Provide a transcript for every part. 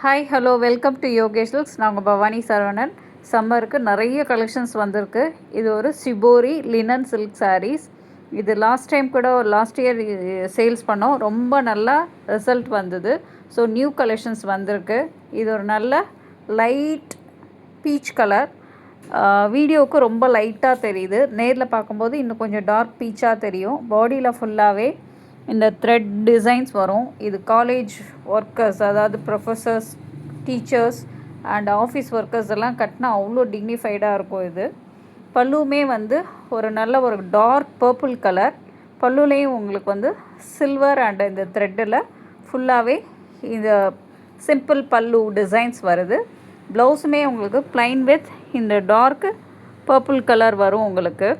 Hi hello welcome to Yogesh looks. நாங்கள் பவானி சரவணன். சம்மருக்கு நிறைய கலெக்ஷன்ஸ் வந்திருக்கு. இது ஒரு சிபோரி லினன் சில்க் சாரீஸ். இது லாஸ்ட் இயர் சேல்ஸ் பண்ணோம். ரொம்ப நல்லா ரிசல்ட் வந்தது. ஸோ நியூ கலெக்ஷன்ஸ் வந்திருக்கு. இது ஒரு நல்ல லைட் பீச் கலர். வீடியோவுக்கு ரொம்ப லைட்டாக தெரியுது. நேரில் பார்க்கும்போது இன்னும் கொஞ்சம் டார்க் பீச்சாக தெரியும். பாடியில் ஃபுல்லாகவே இந்த த்ரெட் டிசைன்ஸ் வரும். இது காலேஜ் ஒர்க்கர்ஸ், அதாவது professors, teachers and office workers எல்லாம் கட்டினா அவ்வளோ டிக்னிஃபைடாக இருக்கும். இது பல்லுமே ஒரு நல்ல ஒரு டார்க் பர்பிள் கலர். பல்லுலேயும் உங்களுக்கு சில்வர் அண்ட் இந்த த்ரெட்டில் ஃபுல்லாகவே இந்த சிம்பிள் பல்லு டிசைன்ஸ் வருது. ப்ளவுஸுமே உங்களுக்கு ப்ளைன் வித் இந்த டார்க் பர்பிள் கலர் வரும். உங்களுக்கு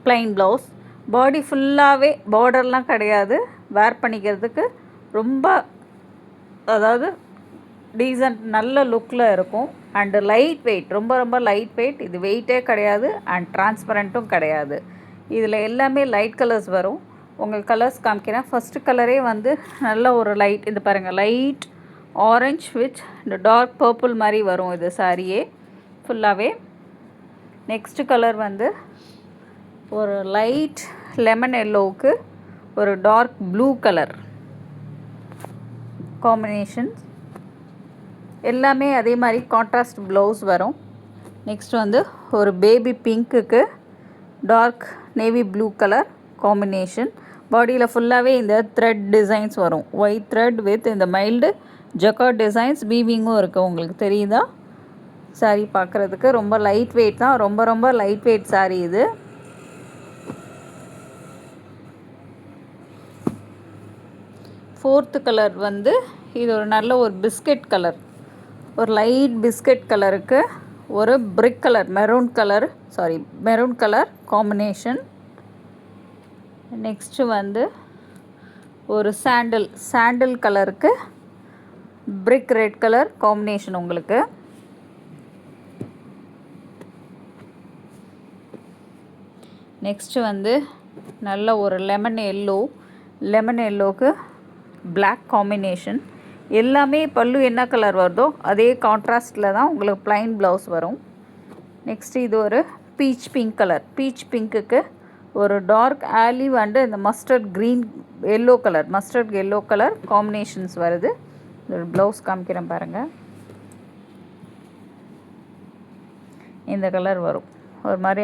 ப்ளைன் ப்ளவுஸ். பாடி ஃபுல்லாகவே பார்டர்லாம் கிடையாது. வேர் பண்ணிக்கிறதுக்கு ரொம்ப அதாவது டீசன்ட் நல்ல லுக்கில் இருக்கும். அண்டு லைட் வெயிட், ரொம்ப ரொம்ப லைட் வெயிட். இது வெயிட்டே கிடையாது அண்ட் டிரான்ஸ்பரண்ட்டும் கிடையாது. இதில் எல்லாமே லைட் கலர்ஸ் வரும். உங்கள் கலர்ஸ் காமிக்கிறேன். ஃபஸ்ட்டு கலரே நல்ல ஒரு லைட், இது பாருங்கள், லைட் ஆரஞ்ச் வித் இந்த டார்க் பர்பிள் மாதிரி வரும் இது சாரியே ஃபுல்லாகவே. நெக்ஸ்ட்டு கலர் ஒரு லைட் லெமன் எல்லோவுக்கு ஒரு டார்க் ப்ளூ கலர் காம்பினேஷன். எல்லாமே அதே மாதிரி கான்ட்ராஸ்ட் ப்ளவுஸ் வரும். நெக்ஸ்ட் ஒரு பேபி பிங்க்குக்கு dark navy blue colour combination. பாடியில் ஃபுல்லாகவே இந்த த்ரெட் டிசைன்ஸ் வரும். ஒயிட் த்ரெட் வித் இந்த மைல்டு ஜக்கார்ட் டிசைன்ஸ். வீவிங்கும் இருக்குது. உங்களுக்கு தெரியுதா? சாரீ பார்க்குறதுக்கு ரொம்ப லைட் வெயிட் தான். ரொம்ப ரொம்ப லைட் வெயிட் சாரீ இது. ஃபோர்த்து கலர் இது ஒரு நல்ல ஒரு பிஸ்கட் கலர், ஒரு லைட் பிஸ்கட் கலருக்கு ஒரு brick colour, maroon colour combination. Next ஒரு சாண்டில் கலருக்கு பிரிக் ரெட் கலர் காம்பினேஷன் உங்களுக்கு. நெக்ஸ்ட்டு நல்ல ஒரு லெமன் எல்லோவுக்கு பிளாக் காம்பினேஷன். எல்லாமே பல்லு என்ன கலர் வருதோ அதே கான்ட்ராஸ்டில் தான் உங்களுக்கு ப்ளைன் ப்ளவுஸ் வரும். நெக்ஸ்ட்டு இது ஒரு பீச் பிங்க் கலர். பீச் பிங்க்குக்கு ஒரு டார்க் ஆலிவ் அண்டு இந்த மஸ்டர்ட் எல்லோ கலர் காம்பினேஷன்ஸ் வருது. ஒரு ப்ளவுஸ் காமிக்கிறேன் பாருங்கள். இந்த கலர் வரும். ஒரு மாதிரி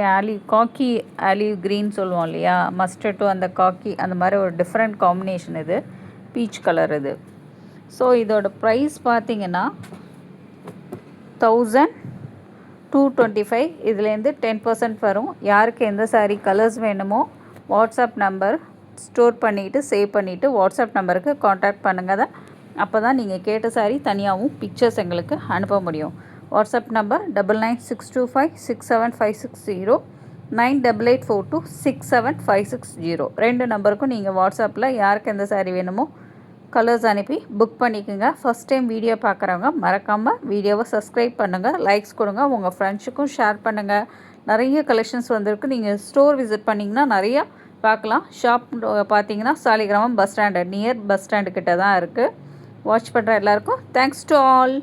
காக்கி ஆலிவ் க்ரீன் சொல்லுவோம் இல்லையா, மஸ்டர்ட்டும் அந்த காக்கி, அந்த மாதிரி ஒரு டிஃப்ரெண்ட் காம்பினேஷன் இது. பீச் கலர் இது. ஸோ இதோட ப்ரைஸ் பார்த்திங்கன்னா 1225. இதுலேருந்து 10% வரும். யாருக்கு எந்த சாரீ கலர்ஸ் வேணுமோ வாட்ஸ்அப் நம்பர் ஸ்டோர் பண்ணிவிட்டு சேவ் பண்ணிவிட்டு வாட்ஸ்அப் நம்பருக்கு காண்டாக்ட் பண்ணுங்கள். அப்போ தான் நீங்கள் கேட்ட சாரீ தனியாகவும் பிக்சர்ஸ் எங்களுக்கு அனுப்ப முடியும். WhatsApp number 9962567560, 9884267560. ரெண்டு நம்பருக்கும் நீங்கள் வாட்ஸ்அப்பில் யாருக்கு எந்த சாரீ வேணுமோ கலர்ஸ் அனுப்பி புக் பண்ணிக்கோங்க. ஃபஸ்ட் டைம் வீடியோ பார்க்குறவங்க மறக்காமல் வீடியோவை சப்ஸ்கிரைப் பண்ணுங்கள், லைக்ஸ் கொடுங்க, உங்கள் ஃப்ரெண்ட்ஸுக்கும் ஷேர் பண்ணுங்கள். நிறைய கலெக்ஷன்ஸ் வந்திருக்கு. நீங்கள் ஸ்டோர் விசிட் பண்ணிங்கன்னா நிறையா பார்க்கலாம். ஷாப் பார்த்தீங்கன்னா Saligramam bus stand, near bus stand கிட்ட தான் இருக்குது. வாட்ச் பண்ணுற எல்லாருக்கும் தேங்க்ஸ் டு ஆல்.